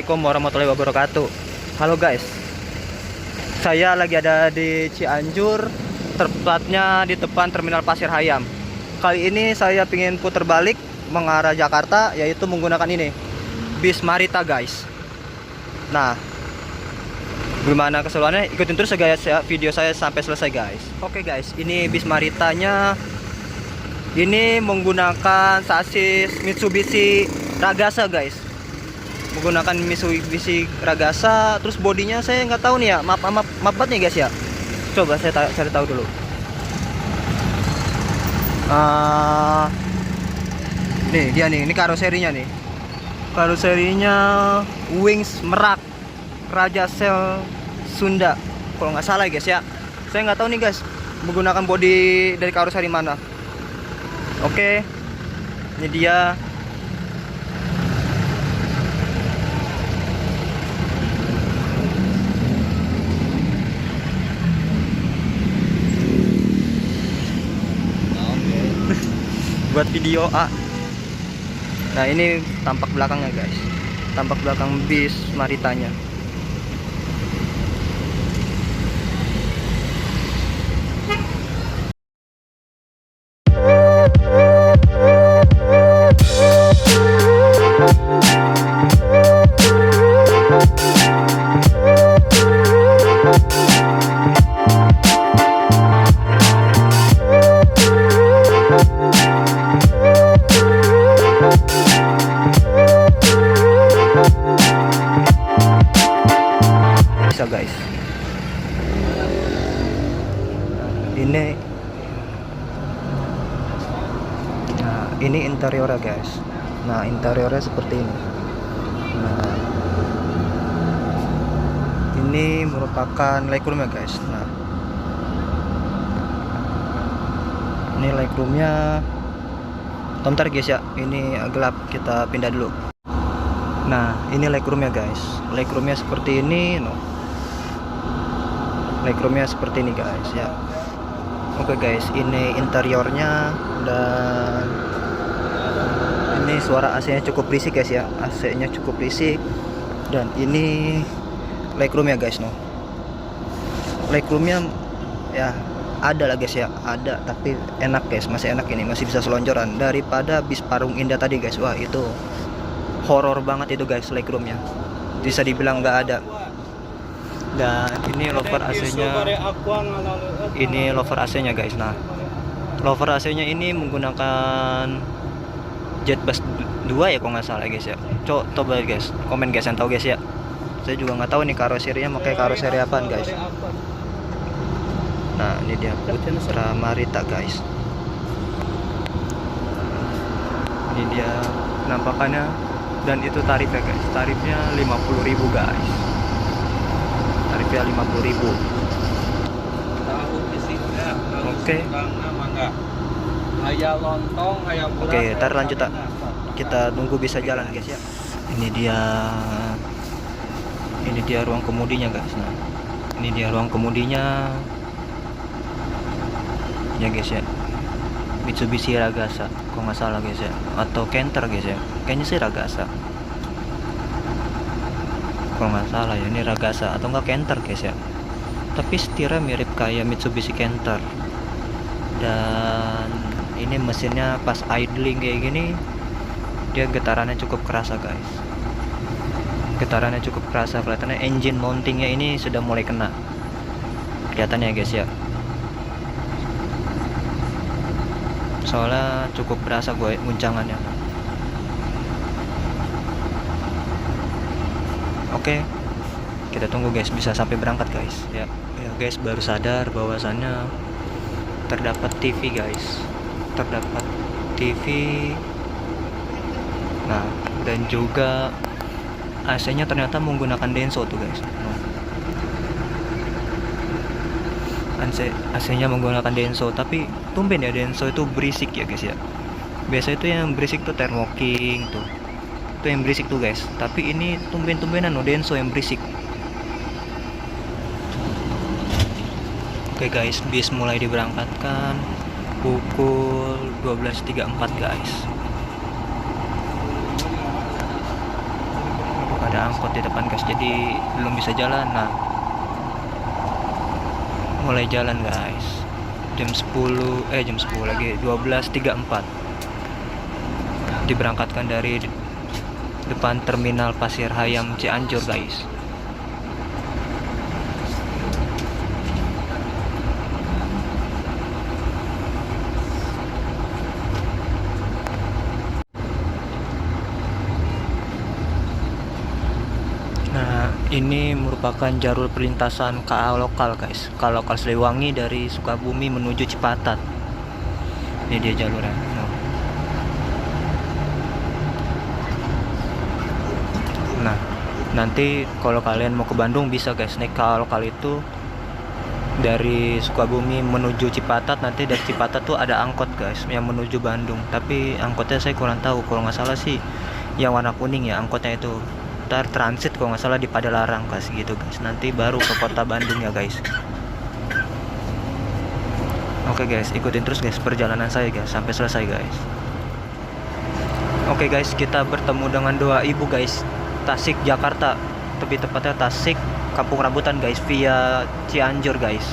Assalamualaikum warahmatullahi wabarakatuh. Halo guys, saya lagi ada di Cianjur, tepatnya di depan Terminal Pasir Hayam. Kali ini saya ingin putar balik mengarah Jakarta, yaitu menggunakan ini, bis Marita guys. Nah, gimana keseruannya? Ikutin terus guys ya video saya sampai selesai guys. Oke guys, ini bis Maritanya ini menggunakan sasis Mitsubishi Ragasa guys. Menggunakan Mitsubishi Ragasa, terus bodinya saya nggak tahu nih ya, map banget nih guys ya. Coba saya cari tahu dulu. Nih dia nih, ini karoserinya nih. Karoserinya Wings Merak Raja Sel Sunda, kalau nggak salah guys ya. Saya nggak tahu nih guys, menggunakan bodi dari karoseri mana. Oke, ini dia. Buat video A. Nah, ini tampak belakangnya guys, tampak belakang bis Maritanya. Guys, ini interiornya guys. Nah, interiornya seperti ini. Nah, ini merupakan legroomnya guys. Nah, ini legroomnya. Bentar guys ya, ini gelap, kita pindah dulu. Nah, ini legroomnya guys. Legroomnya seperti ini, no. Legroomnya seperti ini guys ya. Oke guys, ini interiornya, dan ini suara AC-nya cukup berisik guys ya. AC-nya cukup berisik. Dan ini legroomnya guys, no. Legroomnya ya ada lah guys ya, ada, tapi enak guys, masih enak, ini masih bisa selonjoran daripada bis Parung Indah tadi guys. Wah, itu horor banget itu guys, legroomnya bisa dibilang nggak ada. Dan ini lover AC-nya, ini lover AC-nya guys. Nah, lover AC-nya ini menggunakan Jetbus 2 ya kalau nggak salah guys ya. Coba guys, komen guys yang tahu guys ya. Saya juga nggak tahu nih karoserinya pakai karoseri apaan guys. Nah, ini dia Putra Marita guys. Ini dia penampakannya, dan itu tarifnya guys. Tarifnya 50.000 guys. Tarifnya 50.000. Oke. Oke, ntar lanjut tak. Kita tunggu bisa jalan guys ya. Ini dia ruang kemudinya guys. Nah, ini dia ruang kemudinya. Ya guys ya. Mitsubishi Ragasa, kok nggak salah guys ya, atau Canter guys ya. Kayaknya sih Ragasa. Kalau nggak salah ya, ini Ragasa atau enggak Canter guys ya. Tapi setirnya mirip kayak Mitsubishi Canter. Dan ini mesinnya pas idling kayak gini, dia getarannya cukup kerasa guys. Getarannya cukup kerasa, kelihatannya engine mountingnya ini sudah mulai kena. Kelihatannya guys ya. Soalnya cukup berasa gue guncangannya. Oke, kita tunggu guys, bisa sampai berangkat guys ya. Ya guys, baru sadar bahwasannya terdapat TV guys, terdapat TV. Nah, dan juga AC-nya ternyata menggunakan Denso tuh guys. AC-nya menggunakan Denso, tapi tumben ya Denso itu berisik ya guys ya. Biasa itu yang berisik tuh Thermo King tuh, itu yang berisik tuh guys. Tapi ini tumben-tumbenan no Denso yang berisik. Oke guys, bis mulai diberangkatkan pukul 12.34 guys. ada angkot di depan guys, jadi belum bisa jalan. Nah, mulai jalan guys. Jam 10 lagi, 12.34 diberangkatkan dari depan terminal Pasir Hayam Cianjur guys. Nah, ini merupakan jalur perlintasan KA lokal guys. KA lokal Siliwangi dari Sukabumi menuju Cipatat. Ini dia jalurnya. Nah, nanti kalau kalian mau ke Bandung bisa guys naik KA lokal itu dari Sukabumi menuju Cipatat. Nanti dari Cipatat tuh ada angkot guys yang menuju Bandung. Tapi angkotnya saya kurang tahu. Kalau nggak salah sih yang warna kuning ya angkotnya itu. Ntar transit kalau nggak salah di Padalarang guys gitu guys. Nanti baru ke kota Bandung ya guys. Oke guys, ikutin terus guys perjalanan saya guys sampai selesai guys. Oke guys, kita bertemu dengan Doa Ibu guys, Tasik Jakarta. Lebih tepatnya Tasik Kampung Rambutan guys via Cianjur guys.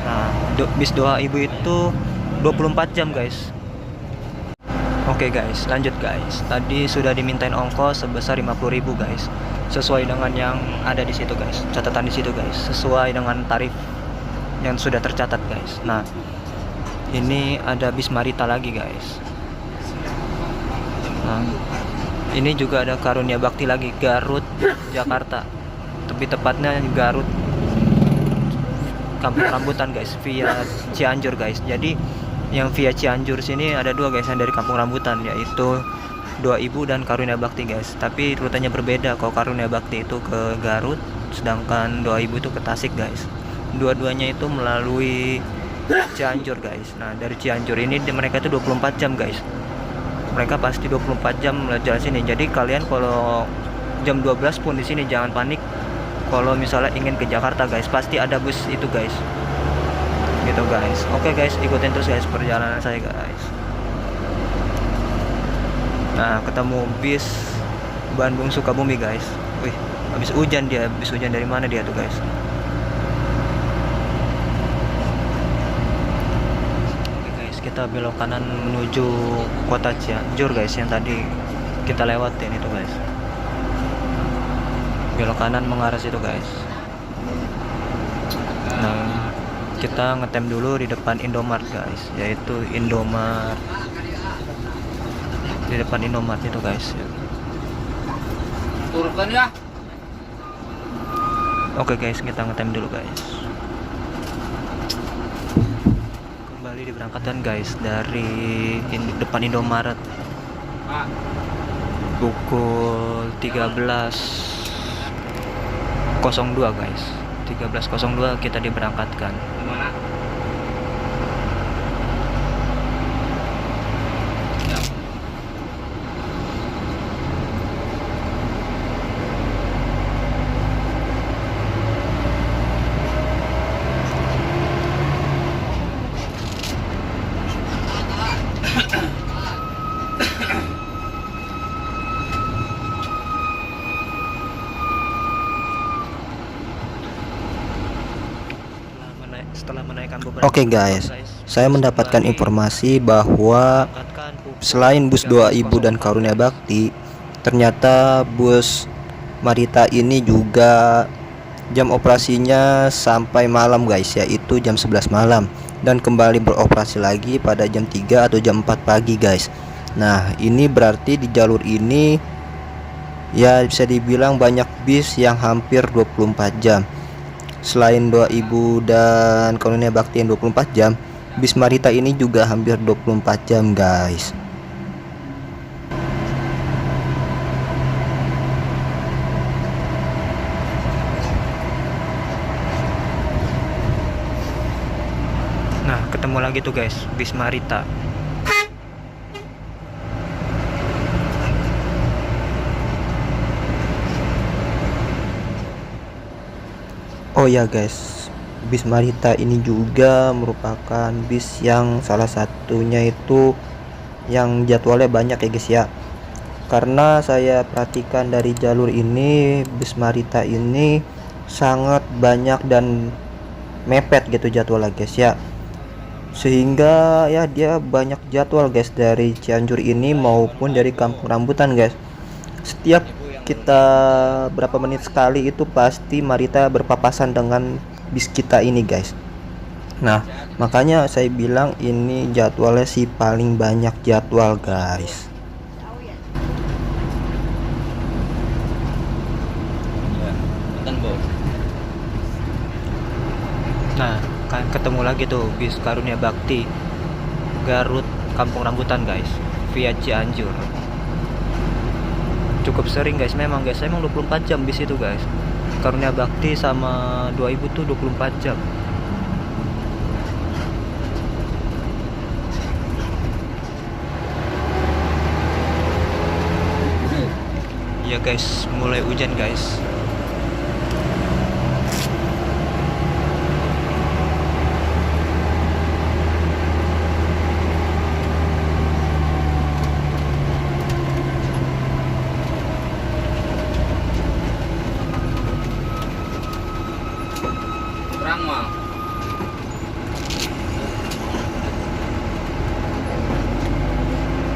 Nah, bis Doa Ibu itu 24 jam guys. Oke guys, lanjut guys. Tadi sudah dimintain ongkos sebesar 50.000 guys. Sesuai dengan yang ada di situ guys. Catatan di situ guys. Sesuai dengan tarif yang sudah tercatat guys. Nah, ini ada bis Marita lagi guys. Nah, ini juga ada Karunia Bakti lagi Garut Jakarta. Lebih tepatnya Garut Kampung Rambutan guys via Cianjur guys. Jadi yang via Cianjur sini ada dua guys yang dari Kampung Rambutan, yaitu Doa Ibu dan Karunia Bakti guys. Tapi rutenya berbeda. Kalau Karunia Bakti itu ke Garut, sedangkan Doa Ibu itu ke Tasik guys. Dua-duanya itu melalui Cianjur guys. Nah, dari Cianjur ini mereka itu 24 jam guys. Mereka pasti 24 jam jalan sini. Jadi kalian kalau jam 12 pun di sini jangan panik. Kalau misalnya ingin ke Jakarta guys, pasti ada bus itu guys. Gitu guys. Oke guys, ikutin terus guys perjalanan saya guys. Nah, ketemu bis Bandung Sukabumi guys. Wih, habis hujan dia. Habis hujan dari mana dia tuh guys? Oke guys, kita belok kanan menuju kota Cianjur guys, yang tadi kita lewatin itu guys. Belok kanan mengarah situ guys. Nah, kita ngetem dulu di depan Indomart guys, yaitu Indomart. Di depan Indomart itu guys. Turunkan ya. Oke guys, kita ngetem dulu guys. Kembali diberangkatkan guys dari depan Indomaret. Pukul 13.02 guys. 13.02 kita diberangkatkan. Oke guys, saya mendapatkan informasi bahwa selain bus Doa Ibu dan Karunia Bakti, ternyata bus Marita ini juga jam operasinya sampai malam guys, yaitu jam 11 malam, dan kembali beroperasi lagi pada jam 3 atau jam 4 pagi guys. Nah, ini berarti di jalur ini ya bisa dibilang banyak bis yang hampir 24 jam. Selain Doa Ibu dan Karunia Bakti yang 24 jam, bis Marita ini juga hampir 24 jam guys. Nah, ketemu lagi tuh guys, bis Marita. Oh ya guys, bis Marita ini juga merupakan bis yang salah satunya itu yang jadwalnya banyak ya guys ya. karena saya perhatikan dari jalur ini bis Marita ini sangat banyak dan mepet gitu jadwalnya guys ya, sehingga ya dia banyak jadwal guys dari Cianjur ini maupun dari Kampung Rambutan guys. Setiap kita berapa menit sekali itu pasti Marita berpapasan dengan bis kita ini guys. Nah makanya saya bilang ini jadwalnya sih paling banyak jadwal guys. Nah kan ketemu lagi tuh bis Karunia Bakti Garut Kampung Rambutan guys via Cianjur. Cukup sering guys, memang 24 jam bis itu guys. Karunia Bakti sama 2000 tuh 24 jam. Ya guys, mulai hujan guys.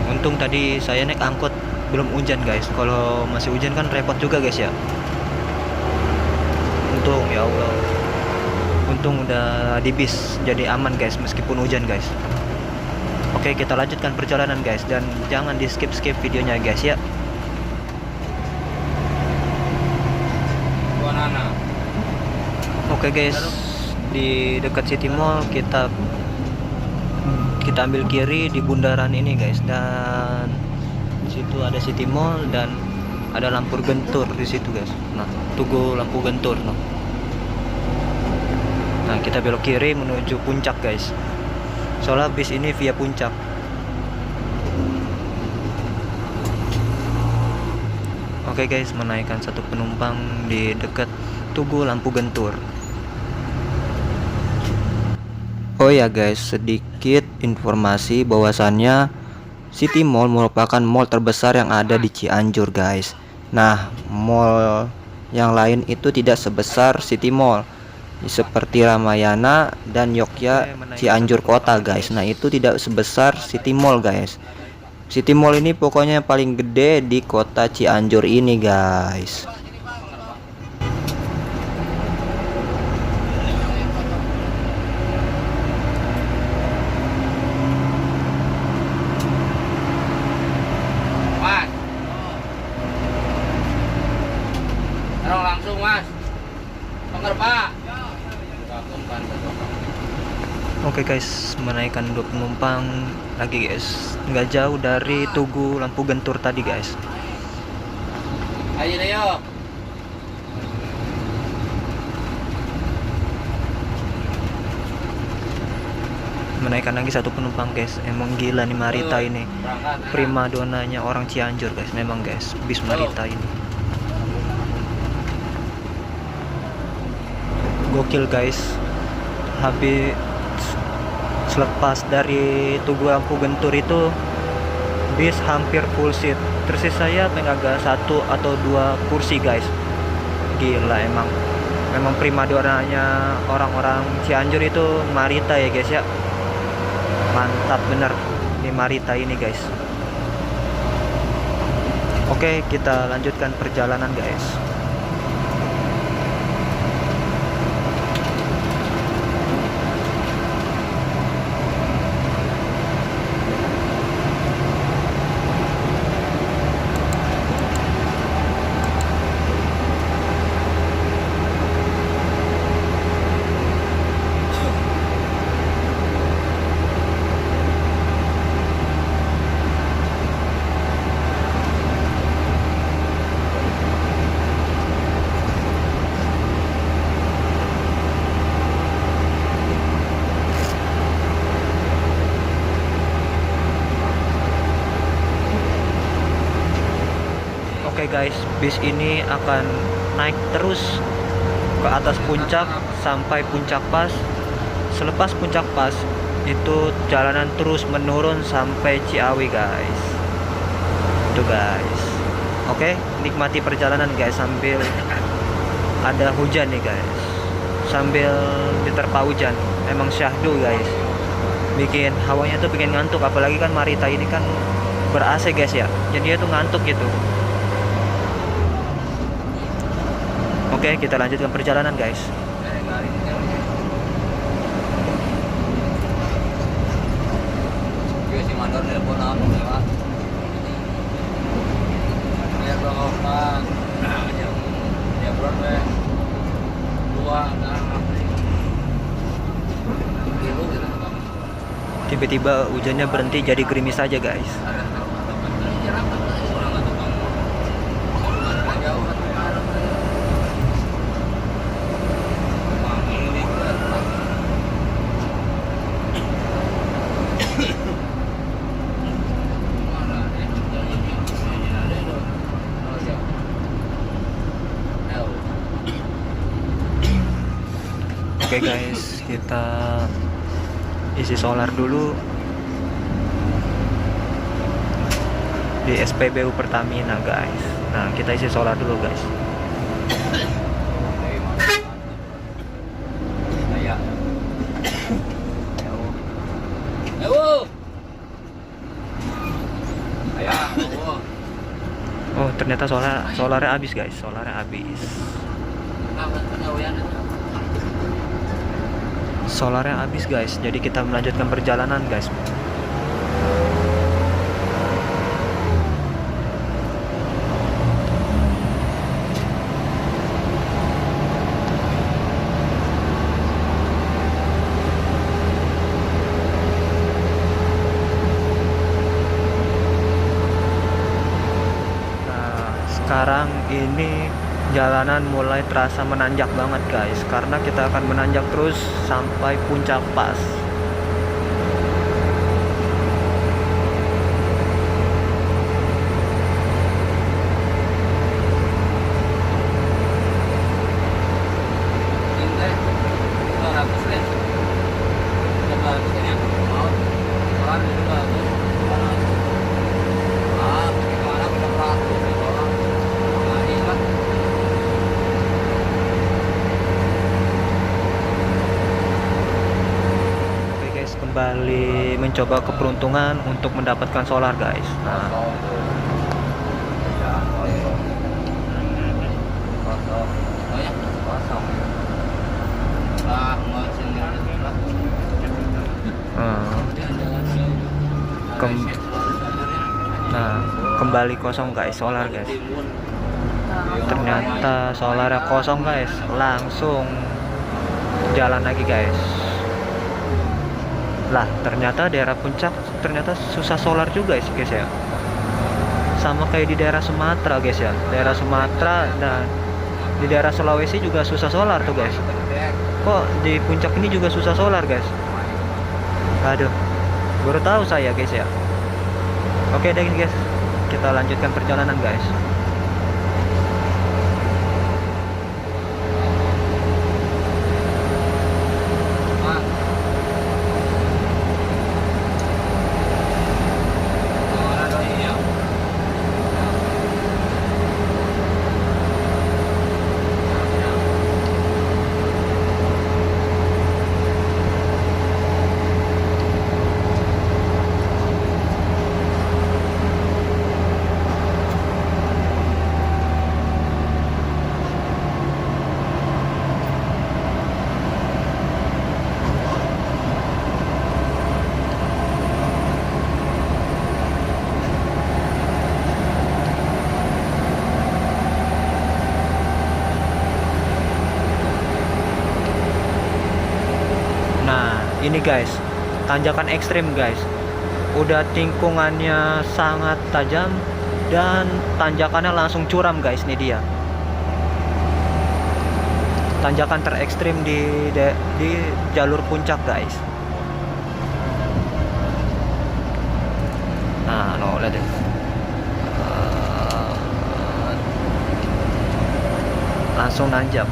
Untung tadi saya naik angkot belum hujan guys. Kalau masih hujan kan repot juga guys ya. Untung ya Allah. Untung udah di bis jadi aman guys meskipun hujan guys. Oke, kita lanjutkan perjalanan guys dan jangan di skip videonya guys ya. Oke guys, di dekat City Mall kita ambil kiri di bundaran ini guys, dan di situ ada City Mall dan ada lampu gentur di situ guys. Nah, Tugu lampu gentur. Nah, kita belok kiri menuju puncak guys. Soalnya bis ini via puncak. Oke guys, menaikkan satu penumpang di dekat Tugu lampu gentur. Oh ya guys, sedikit informasi bahwasannya City Mall merupakan mall terbesar yang ada di Cianjur guys. Nah, mall yang lain itu tidak sebesar City Mall, seperti Ramayana dan Yogya Cianjur Kota guys. Nah itu tidak sebesar City Mall guys. City Mall ini pokoknya paling gede di kota Cianjur ini guys. Langsung mas, Pak. Oke guys, menaikkan 2 penumpang lagi guys. Nggak jauh dari Tugu lampu gentur tadi guys. Ayo deh yuk. Menaikkan lagi 1 penumpang guys. Emang gila nih Marita ini, prima donanya orang Cianjur guys. Memang guys, bis Marita ini gokil guys. Habis selepas dari Tugu lampu gentur itu bis hampir full seat, tersisa saya tenaga 1 atau 2 kursi guys. Gila, emang prima donanya orang-orang Cianjur itu Marita ya guys ya. Mantap bener di Marita ini guys. Oke, kita lanjutkan perjalanan guys. Oke guys, bis ini akan naik terus ke atas puncak sampai puncak pas. Selepas puncak pas itu jalanan terus menurun sampai Ciawi guys. gitu guys. Oke, nikmati perjalanan guys sambil ada hujan nih guys, sambil diterpa hujan. Emang syahdu guys, bikin hawanya tuh bikin ngantuk, apalagi kan Marita ini kan ber AC guys ya, jadi dia tuh ngantuk gitu. Oke, kita lanjutkan perjalanan guys. Yo si mandor nelpon aku lewat. Ya dong, Bang. Nah, ya bro, dua nah. Kilo gitu. Tiba-tiba hujannya berhenti jadi gerimis aja guys. Oke guys, kita isi solar dulu di SPBU Pertamina guys. Nah, kita isi solar dulu guys. Oh, ternyata solarnya habis guys, solarnya habis. Solarnya habis guys, jadi kita melanjutkan perjalanan guys. Nah, sekarang ini jalanan mulai terasa menanjak banget guys, karena kita akan menanjak terus sampai puncak pas. Kembali mencoba keberuntungan untuk mendapatkan solar guys. Nah, kembali kosong guys solar guys. Ternyata solarnya kosong guys, langsung jalan lagi guys. Lah, ternyata daerah puncak ternyata susah solar juga guys ya. Sama kayak di daerah Sumatera guys ya. Daerah Sumatera dan di daerah Sulawesi juga susah solar tuh guys. Kok di puncak ini juga susah solar guys? Aduh, baru tahu saya guys ya. Oke deh guys, kita lanjutkan perjalanan guys. Ini guys, tanjakan ekstrim guys. Udah tikungannya sangat tajam dan tanjakannya langsung curam guys. Nih dia tanjakan terekstrim di jalur puncak guys. Nah, no, lihat deh. Langsung nanjak.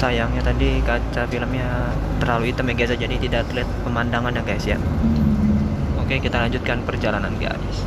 sayangnya tadi kaca filmnya terlalu hitam ya guys, jadi tidak terlihat pemandangannya guys ya. Oke, kita lanjutkan perjalanan guys.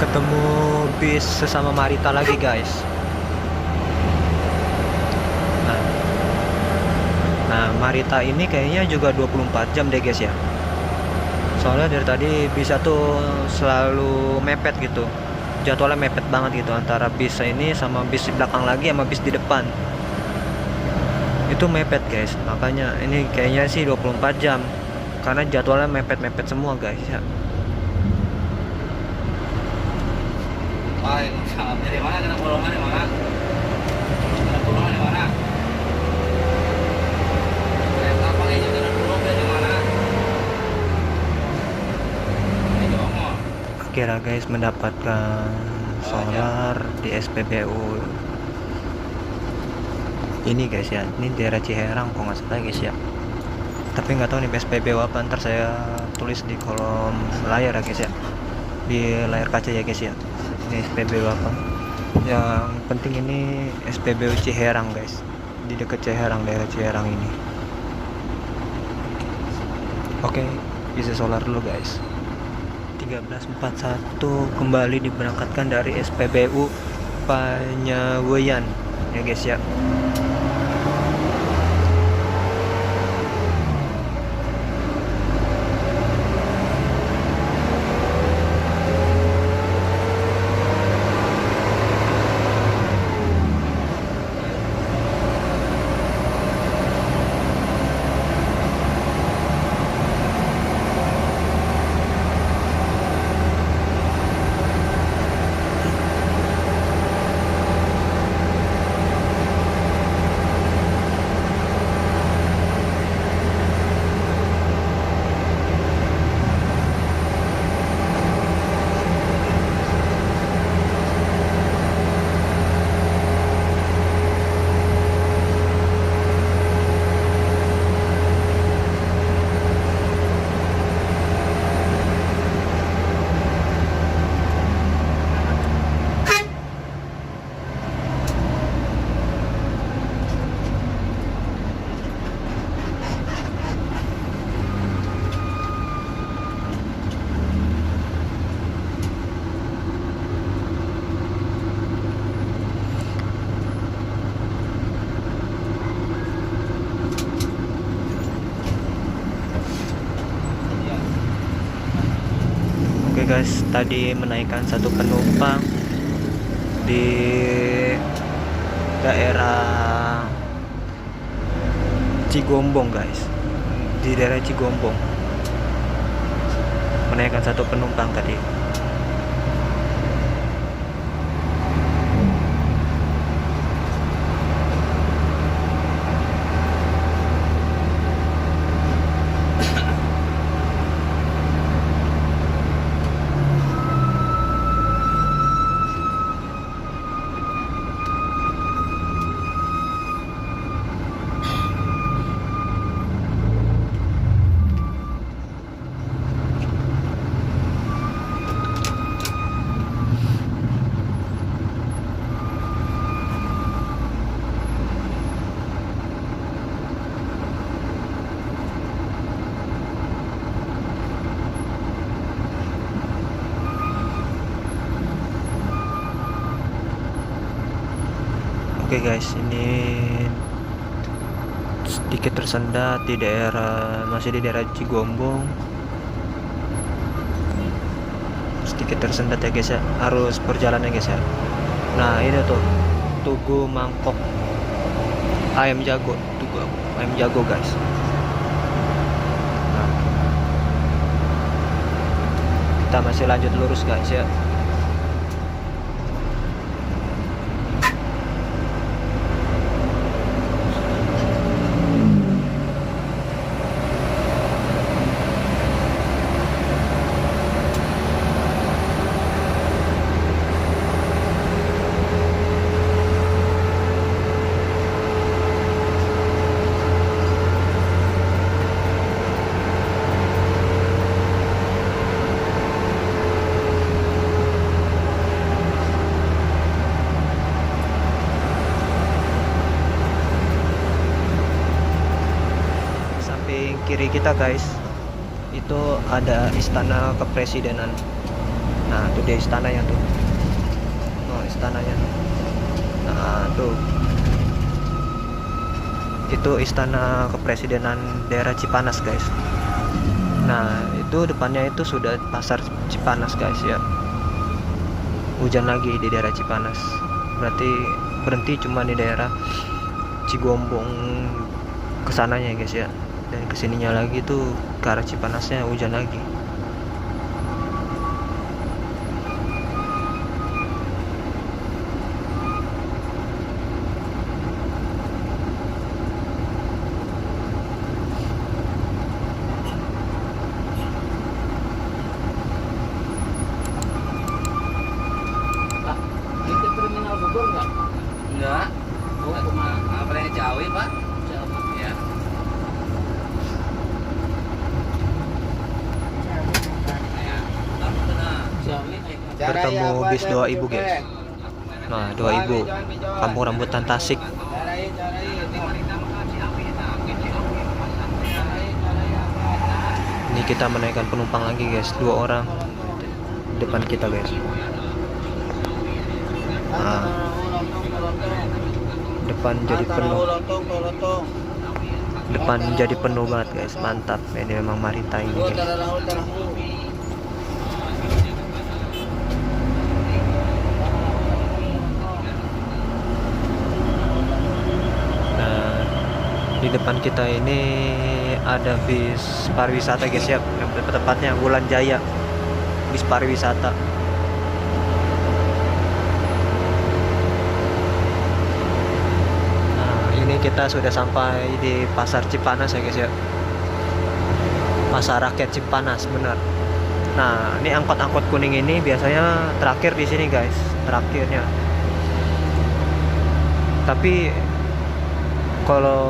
Ketemu bis sesama Marita lagi guys. Nah, Marita ini kayaknya juga 24 jam deh guys ya. Soalnya dari tadi bisa tuh selalu mepet gitu. Jadwalnya mepet banget gitu antara bis ini sama bis di belakang lagi sama bis di depan. Itu mepet guys. Makanya ini kayaknya sih 24 jam. Karena jadwalnya mepet-mepet semua guys ya. Waalaikumsalam. Dari mana kena golongan di mana? Kena golongan di mana? Kereta apa ini kena golongan di mana? Ini ngomong. Akhirnya guys mendapatkan solar di SPBU ini guys ya. Ini daerah Ciherang kok nggak salah guys ya. Tapi nggak tahu nih SPBU apa, ntar saya tulis di kolom layar ya guys ya, di layar kaca ya guys ya. Ini SPBU apa, yang penting ini SPBU Ciherang guys, di dekat Ciherang, daerah Ciherang ini. Oke, bisa solar dulu guys. 13.41 kembali diberangkatkan dari SPBU Panyaweyan ya guys ya. guys, tadi menaikkan satu penumpang di daerah Cigombong guys, di daerah Cigombong menaikkan satu penumpang tadi. Oke guys, ini sedikit tersendat di daerah, masih di daerah Cigombong. Sedikit tersendat ya guys ya, harus berjalan ya guys ya. Nah ini tuh Tugu Mangkok ayam jago, Tugu ayam jago guys. Nah, kita masih lanjut lurus guys ya. Kiri kita guys, itu ada istana kepresidenan. Nah itu dia istananya tuh. Oh istananya. Nah tuh, itu istana kepresidenan daerah Cipanas guys. Nah itu depannya itu sudah pasar Cipanas guys ya. Hujan lagi di daerah Cipanas, berarti berhenti cuma di daerah Cigombong kesananya guys ya. Dan kesininya lagi tuh ke arah Cipanasnya hujan lagi. Itu terminal Bogor nggak? Enggak. Oh, cuma apa yang Ciawi pak? Ciawi. Ya. Bertemu bis 2000 guys. Nah 2000 Kampung Rambutan Tasik. Ini kita menaikkan penumpang lagi guys, 2 orang depan kita guys. Nah, depan jadi penuh. Depan jadi penuh banget guys, mantap. Ini memang maritime guys. Di depan kita ini ada bis pariwisata guys ya, tepatnya Wulan Jaya, bis pariwisata. Nah ini kita sudah sampai di pasar Cipanas ya guys ya, pasar rakyat Cipanas benar. Nah ini angkot-angkot kuning ini biasanya terakhir di sini guys, terakhirnya. Tapi kalau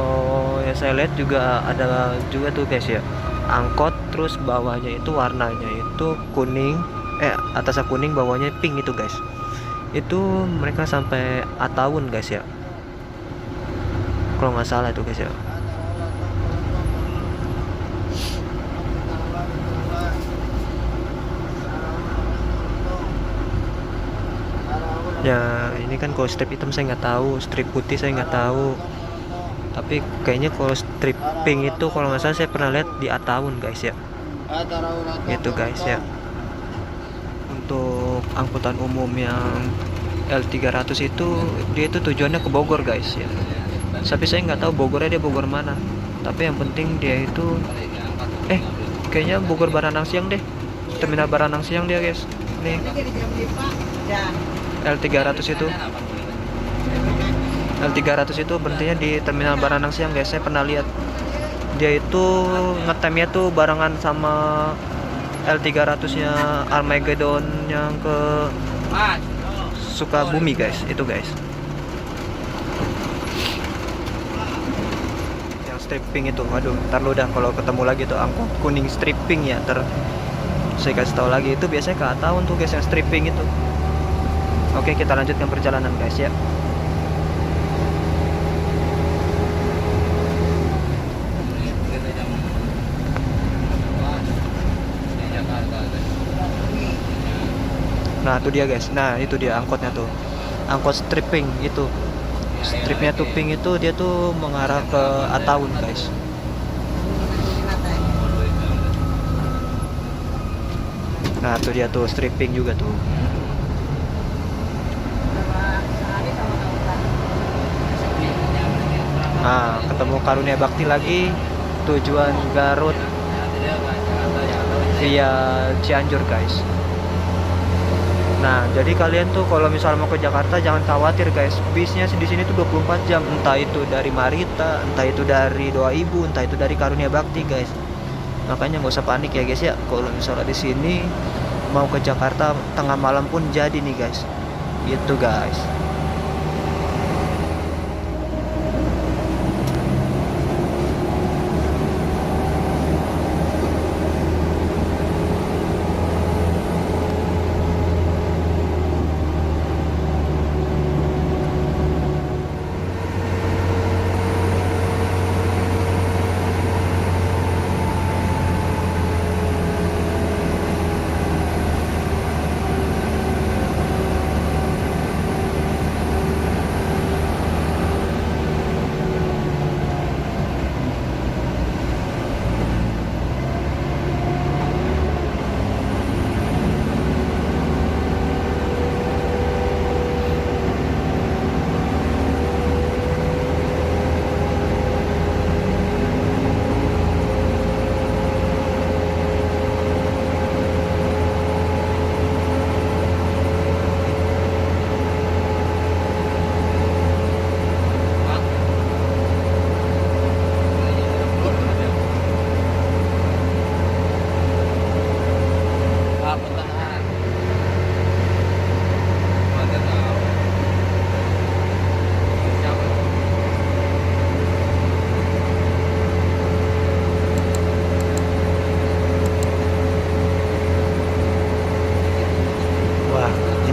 yang saya lihat juga ada juga tuh guys ya, angkot terus bawahnya itu warnanya itu kuning, atasnya kuning bawahnya pink itu guys. Itu mereka sampai Ataun guys ya, kalau nggak salah itu guys ya. Ya ini kan kalau strip hitam saya nggak tahu, strip putih saya nggak tahu. Tapi kayaknya kalau strip pink itu kalau nggak salah saya pernah lihat di Ataun guys ya. Itu guys ya. untuk angkutan umum yang L300 itu dia itu tujuannya ke Bogor guys ya. Tapi saya nggak tahu Bogornya dia Bogor mana. Tapi yang penting dia itu kayaknya Bogor Baranang Siang deh. Terminal Baranang Siang dia guys. Nih L300 itu. L300 itu berhentinya di Terminal Baranang Siang guys. Saya pernah lihat. Dia itu ngetemnya tuh barengan sama L300-nya Armageddon yang ke Sukabumi guys, itu guys. Yang stripping itu, waduh, ntar lu dah kalau ketemu lagi tuh angkot kuning stripping ya, saya kasih tahu lagi itu biasanya ke Ataun tuh guys yang stripping itu. Oke, kita lanjutkan perjalanan guys ya. Nah itu dia guys, nah itu dia angkotnya tuh, angkot stripping itu, stripnya tuh pink itu dia tuh mengarah ke Ataun guys. Nah itu dia tuh stripping juga tuh. Nah ketemu Karunia Bakti lagi, tujuan Garut via Cianjur guys. Nah, jadi kalian tuh kalau misalnya mau ke Jakarta jangan khawatir guys. Bisnya di sini tuh 24 jam, entah itu dari Marita, entah itu dari Doa Ibu, entah itu dari Karunia Bakti guys. Makanya nggak usah panik ya guys ya. Kalau misalnya di sini mau ke Jakarta tengah malam pun jadi nih guys. Gitu guys.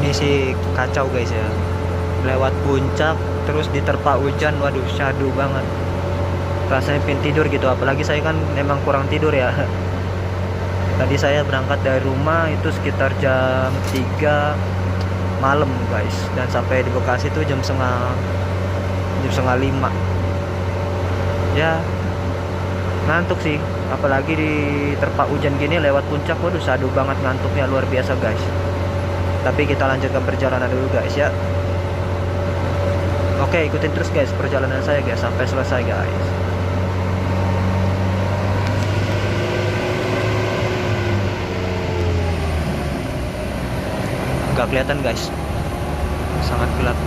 Sih kacau guys ya, lewat puncak terus diterpa hujan, waduh syahdu banget, rasanya pengen tidur gitu. Apalagi saya kan memang kurang tidur ya. Tadi saya berangkat dari rumah itu sekitar jam 3 malam guys, dan sampai di Bekasi itu jam setengah 5 ya. Ngantuk sih, apalagi diterpa hujan gini lewat puncak, waduh syahdu banget, ngantuknya luar biasa guys. Tapi kita lanjutkan perjalanan dulu guys ya. Oke, ikutin terus guys perjalanan saya guys sampai selesai guys. Gak kelihatan guys, sangat gelap.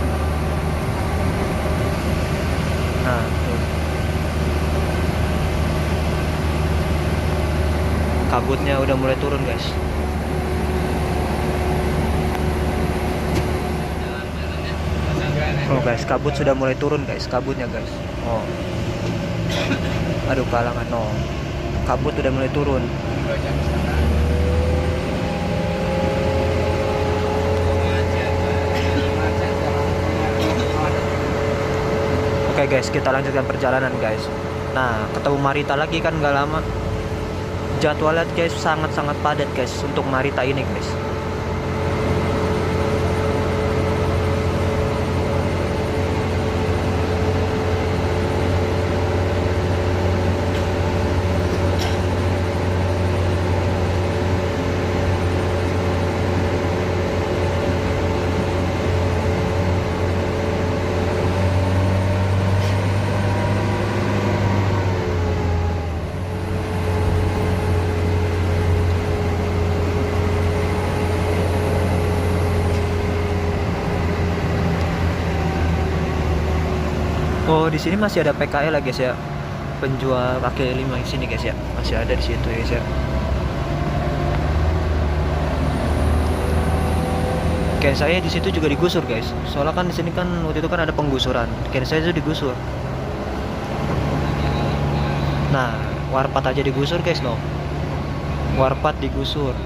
Nah tuh, kabutnya udah mulai turun guys. Oh guys, kabut sudah mulai turun guys, kabutnya guys. Oh, aduh kalangan, no, kabut udah mulai turun. Oke guys, kita lanjutkan perjalanan guys. Nah, ketemu Marita lagi kan gak lama. Jadwalnya guys sangat-sangat padat guys untuk Marita ini guys. di sini masih ada PKL lah guys ya, penjual kaki lima di sini guys ya, masih ada di situ ya guys ya. Kayak saya di situ juga digusur guys, soalnya kan di sini kan waktu itu kan ada penggusuran, kayak saya itu digusur. Nah, warpat aja digusur guys, no. Warpat digusur.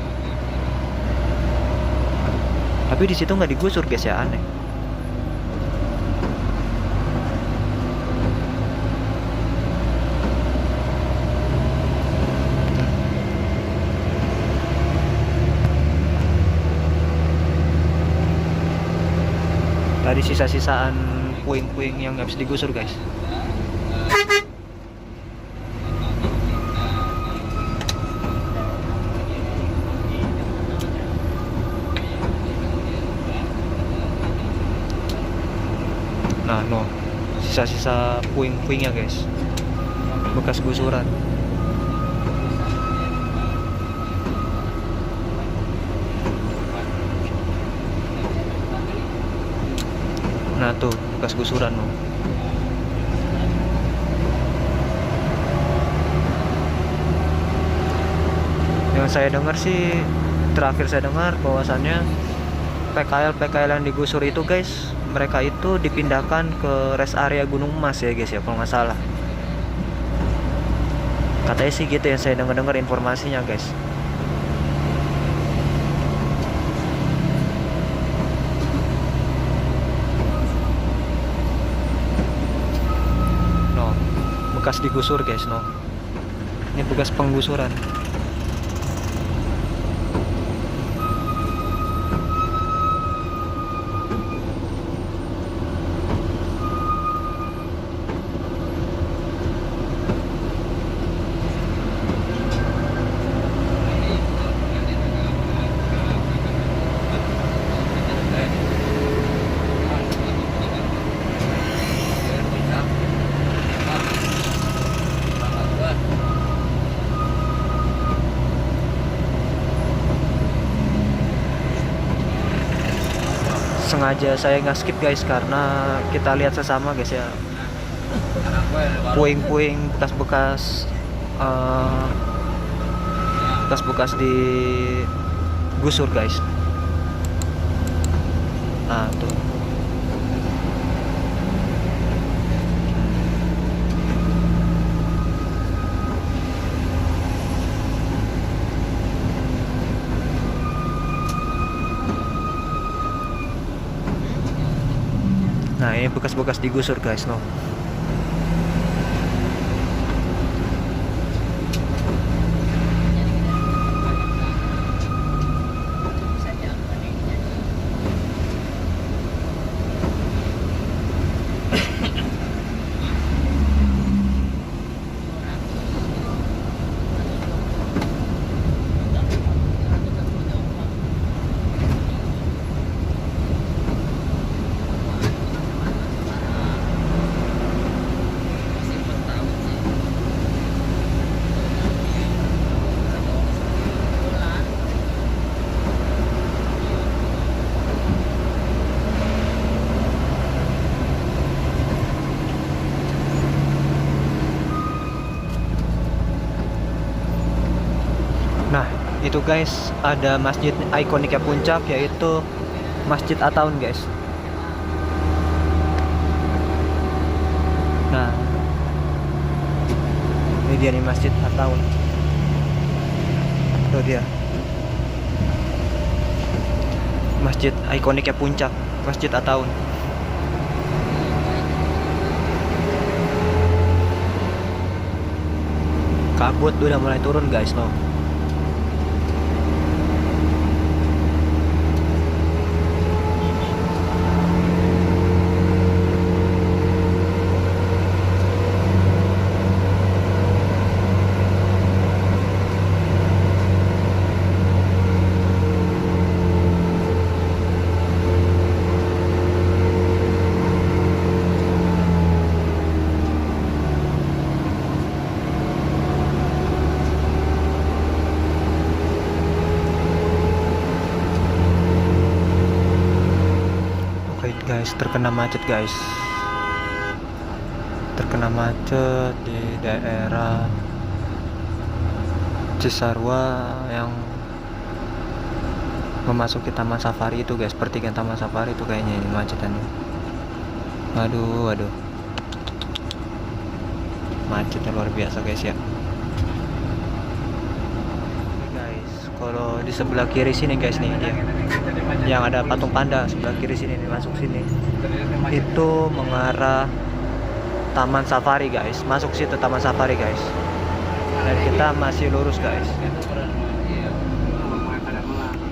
Tapi di situ nggak digusur guys ya, aneh. Tadi sisa-sisaan puing-puing yang nggak bisa digusur guys. Nah, no, sisa-sisa puing-puingnya guys, bekas gusuran. Nah tuh, bekas gusuran no. Yang saya dengar sih, terakhir saya dengar bahwasannya PKL yang digusur itu guys, mereka itu dipindahkan ke rest area Gunung Mas ya guys ya, kalau nggak salah. Katanya sih gitu yang saya dengar informasinya guys. No, bekas digusur guys, no. Ini bekas penggusuran. Sengaja saya nggak skip guys, karena kita lihat sesama guys ya, puing-puing bekas-bekas bekas-bekas di gusur guys. Nah tuh. Nah ini bekas-bekas digusur guys, no. Nah, itu guys, ada masjid ikoniknya Puncak, yaitu Masjid At-Taun guys. Nah, ini dia nih Masjid At-Taun. Tuh dia, masjid ikoniknya Puncak, Masjid At-Taun. Kabut udah mulai turun guys, no. Guys, terkena macet guys. terkena macet di daerah Cisarua yang memasuki Taman Safari itu guys, pertigaan Taman Safari itu kayaknya ini macetannya. Aduh, macetnya luar biasa guys ya. Guys, kalau di sebelah kiri sini guys nih dia, yang ada patung panda sebelah kiri sini nih, masuk sini itu mengarah Taman Safari guys, masuk situ Taman Safari guys, dan kita masih lurus guys.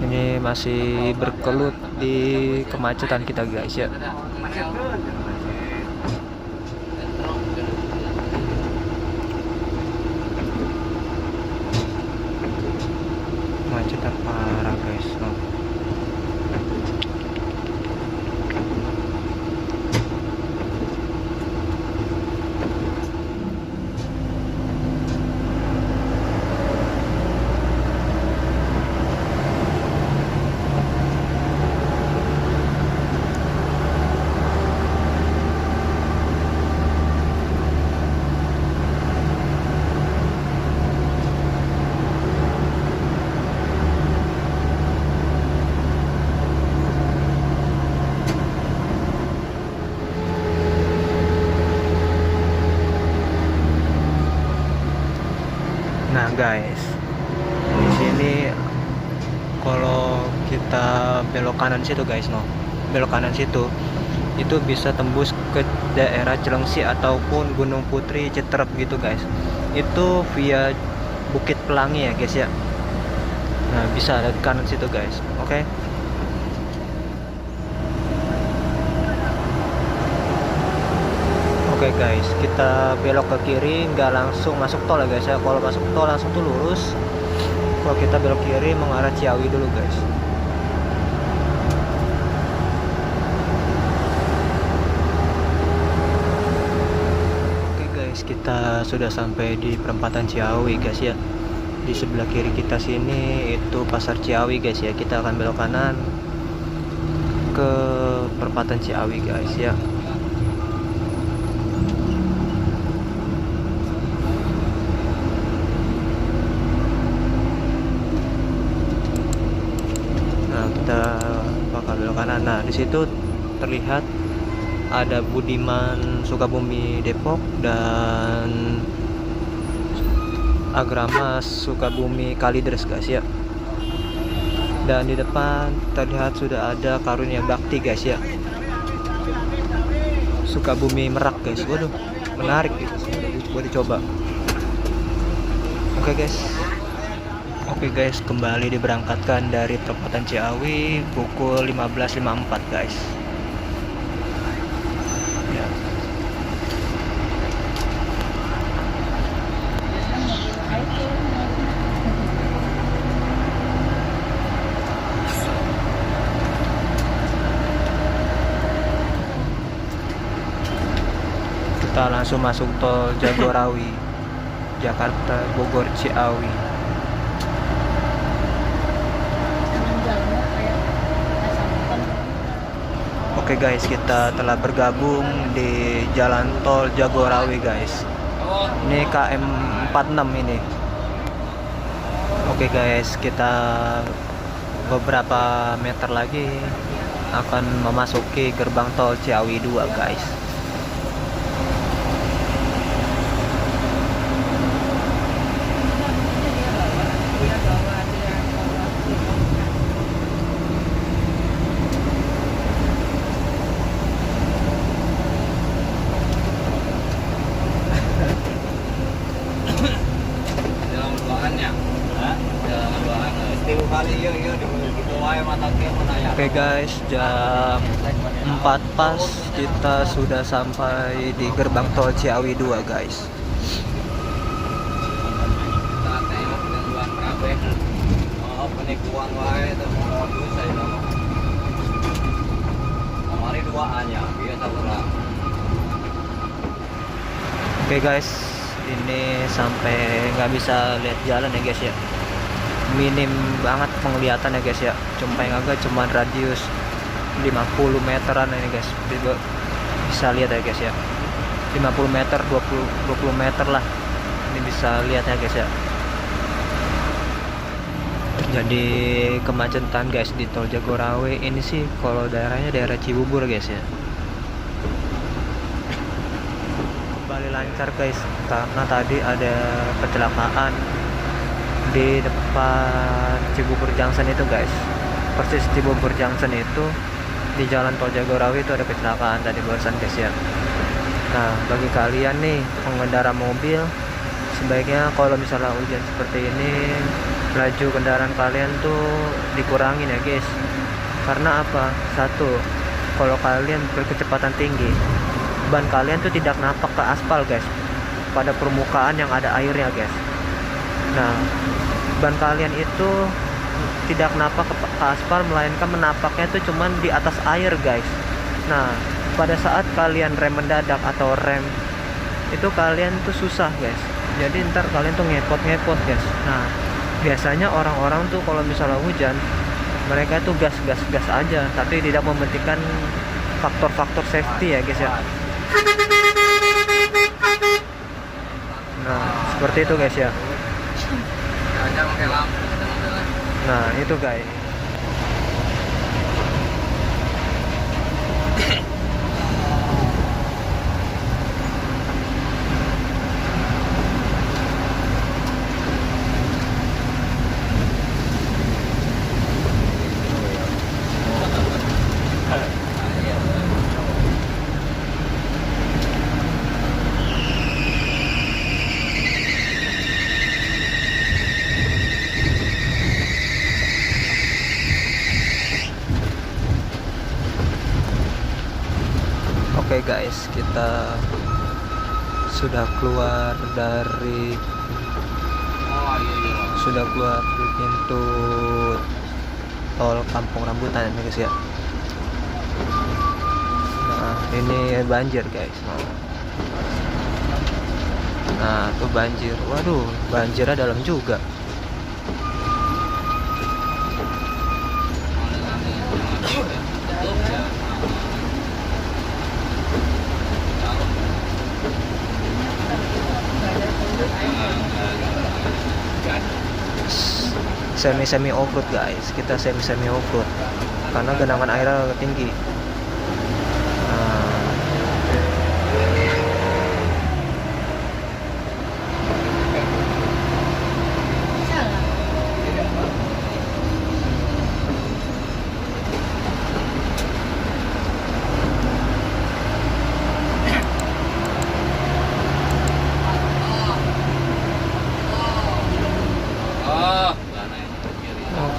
Ini masih berkelut di kemacetan kita guys ya. Kemacetan parah guys. Nah guys, di sini kalau kita belok kanan situ guys, belok kanan situ itu bisa tembus ke daerah Cilengsi ataupun Gunung Putri, Citerep gitu guys. Itu via Bukit Pelangi ya guys ya. Nah bisa ada kanan situ guys. Oke. Oke guys, kita belok ke kiri, nggak langsung masuk tol ya guys ya. Kalau masuk tol langsung tuh lurus. Kalau kita belok kiri mengarah Ciawi dulu guys. Oke guys, kita sudah sampai di perempatan Ciawi guys ya. Di sebelah kiri kita sini itu pasar Ciawi guys ya. Kita akan belok kanan ke perempatan Ciawi guys ya. Kita bakal belok kanan. Nah di situ terlihat ada Budiman Sukabumi Depok dan Agramas Sukabumi Kalideres guys ya. Dan di depan terlihat sudah ada Karunia Bakti guys ya, Sukabumi Merak guys. Waduh, menarik gitu, boleh dicoba. Oke guys, kembali diberangkatkan dari perempatan Ciawi pukul 15.54 guys. Ya. Kita langsung masuk tol Jagorawi, Jakarta Bogor Ciawi. Oke guys, kita telah bergabung di jalan tol Jagorawi guys. Ini KM 46 ini. Oke guys, kita beberapa meter lagi akan memasuki gerbang tol Ciawi 2 guys. Oke guys, jam 4 pas kita sudah sampai di gerbang tol Ciawi 2 guys. Oke guys, ini sampai nggak bisa lihat jalan ya guys ya. Minim banget penglihatan ya guys ya. Paling agak cuman radius 50 meteran ini guys. Bisa lihat ya guys ya. 50 meter, 20 meter lah. Ini bisa lihat ya guys ya. Jadi kemacetan guys di tol Jagorawi ini sih kalau daerahnya daerah Cibubur guys ya. Kembali lancar guys, karena tadi ada kecelakaan di depan Cibubur Junction itu guys. Persis Cibubur Junction itu di jalan tol Jagorawi itu ada kecelakaan tadi barusan guys ya. Nah, bagi kalian nih pengendara mobil, sebaiknya kalau misalnya hujan seperti ini, laju kendaraan kalian tuh dikurangin ya guys. Karena apa? Satu, kalau kalian berkecepatan tinggi, ban kalian tuh tidak napak ke aspal guys, pada permukaan yang ada airnya guys. Nah, ban kalian itu tidak napak ke aspal, melainkan menapaknya itu cuman di atas air guys. Nah, pada saat kalian rem mendadak atau rem itu kalian tuh susah guys. Jadi ntar kalian tuh ngepot guys. Nah, biasanya orang-orang tuh kalau misalnya hujan, mereka tuh gas aja, tapi tidak mementingkan faktor-faktor safety ya guys ya. Nah, seperti itu guys ya. Nah, itu guys. Oke guys, kita sudah keluar dari pintu tol Kampung Rambutan ya guys ya. Nah, ini banjir guys. Nah, tuh banjir. Waduh, banjirnya dalam juga. Semi off-road guys, kita semi off-road karena genangan airnya tinggi.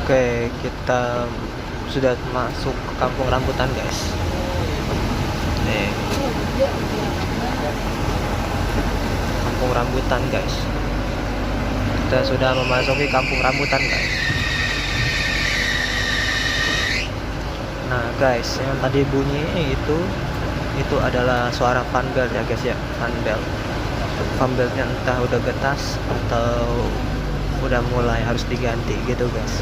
Oke, kita sudah masuk ke Kampung Rambutan guys. Nih, Kampung Rambutan guys. Kita sudah memasuki Kampung Rambutan guys. Nah guys, yang tadi bunyi itu adalah suara fan belt ya guys ya, fan beltnya entah udah getas atau udah mulai harus diganti gitu guys.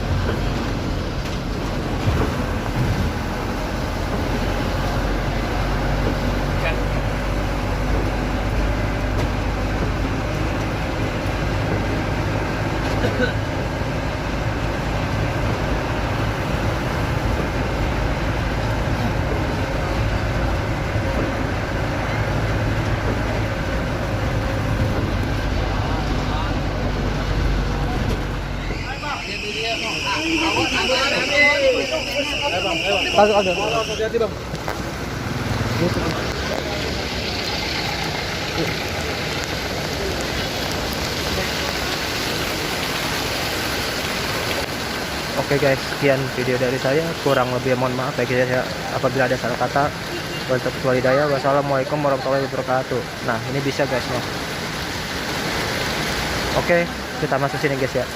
Ada. Hati-hati bang. Oke guys, sekian video dari saya. Kurang lebih mohon maaf ya guys ya, apabila ada salah kata. Wabillahi hidayah. Wassalamualaikum warahmatullahi wabarakatuh. Nah, ini bisa guys ya. Oke, kita masuk sini guys ya.